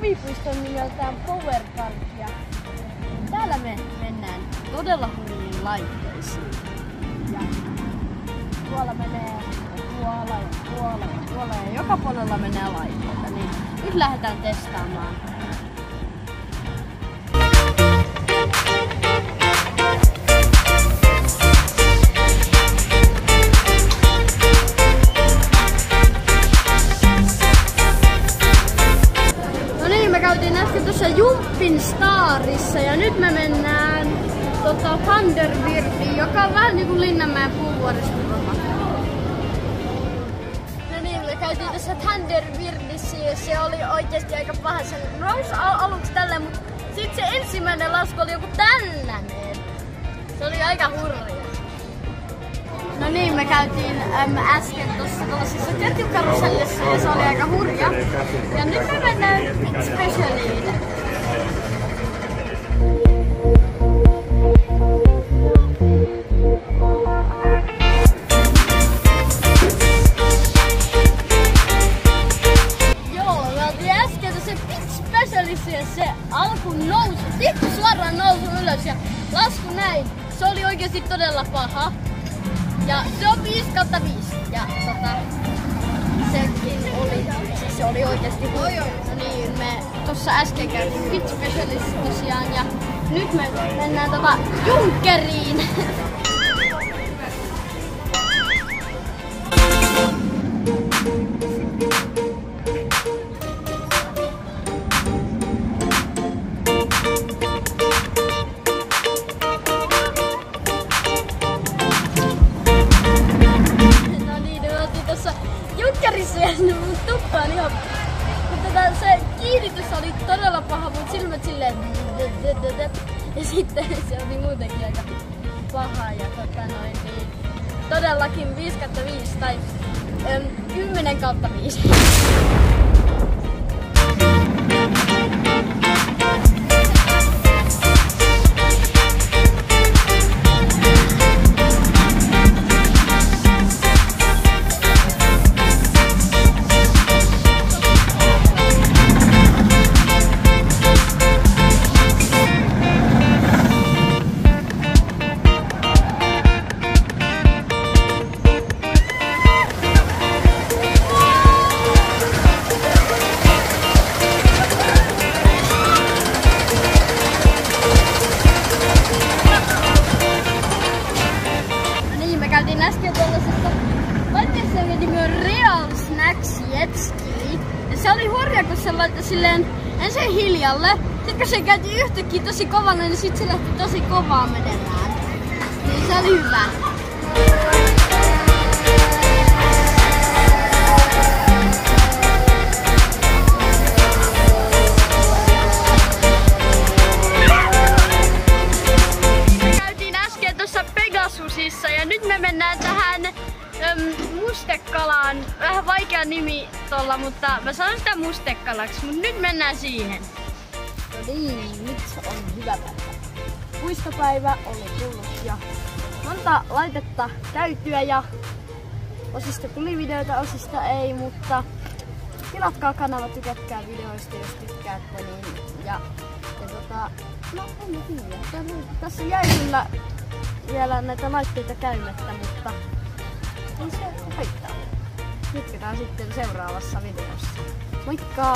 huvipuiston nimeltään Power Park ja täällä me mennään todella hurjiin laitteisiin. Ja tuolla menee tuolla ja joka puolella menee laitteita, niin nyt lähdetään testaamaan. Me käytiin äsken tuossa Jumppin Starissa ja nyt me mennään Thunderbirdiin, joka on vähän niinku Linnanmäen puuvuoristorata. No niin, me käytiin tässä Thunderbirdissä ja se oli oikeesti aika paha. Se nousi aluksi tälleen, mutta sit se ensimmäinen lasku oli joku tällainen. Se oli aika hurja. No niin, me käytiin äsken tuollaisessa ketjukarusellissa ja se oli aika hurja. Ja nyt me mennään Specialiin. Joo, me oltiin äsken tuossa Specialissa ja se alku nousi, tippu suoraan nousu ylös ja lasku näin. Se oli oikeesti todella paha. Ja se on 5/5 ja sekin oli, siis se oli oikeesti hurja. No niin, me tossa äsken käytiin Fit Specialissa tosiaan ja nyt me mennään Junkkeriin. Junkkerissa ja mun tuppa on ihan... Se kiinnitys oli todella paha, mun silmät silleen... Ja sitten se oli muutenkin aika paha ja niin... Todellakin 5/5 tai 10/5. Käytiin äsken tuollaisesta laitteessa, jonka nimi on Real Snacks Jet Ski. Ja se oli hurja, kun se laittoi silleen ensin hiljalle. Sitten kun se käytiin yhtäkkiä tosi kovana, niin sit se lähti tosi kovaa menemään. Niin se oli hyvä. Ja nyt me mennään tähän Mustekalaan. Vähän vaikea nimi tolla, mutta mä sanon sitä Mustekalaksi, mutta nyt mennään siihen. No niin, nyt on hyvä päivä. Puistopäivä oli tullut ja monta laitetta käytyä ja osista tuli videoita, osista ei, mutta tilatkaa kanava, tykätkää videoista, jos tykkäätte. Niin, no en tiedä. Tässä jäi kyllä vielä näitä laitteita käymättä, mutta ei se haittaa. Jatketaan sitten seuraavassa videossa. Moikka!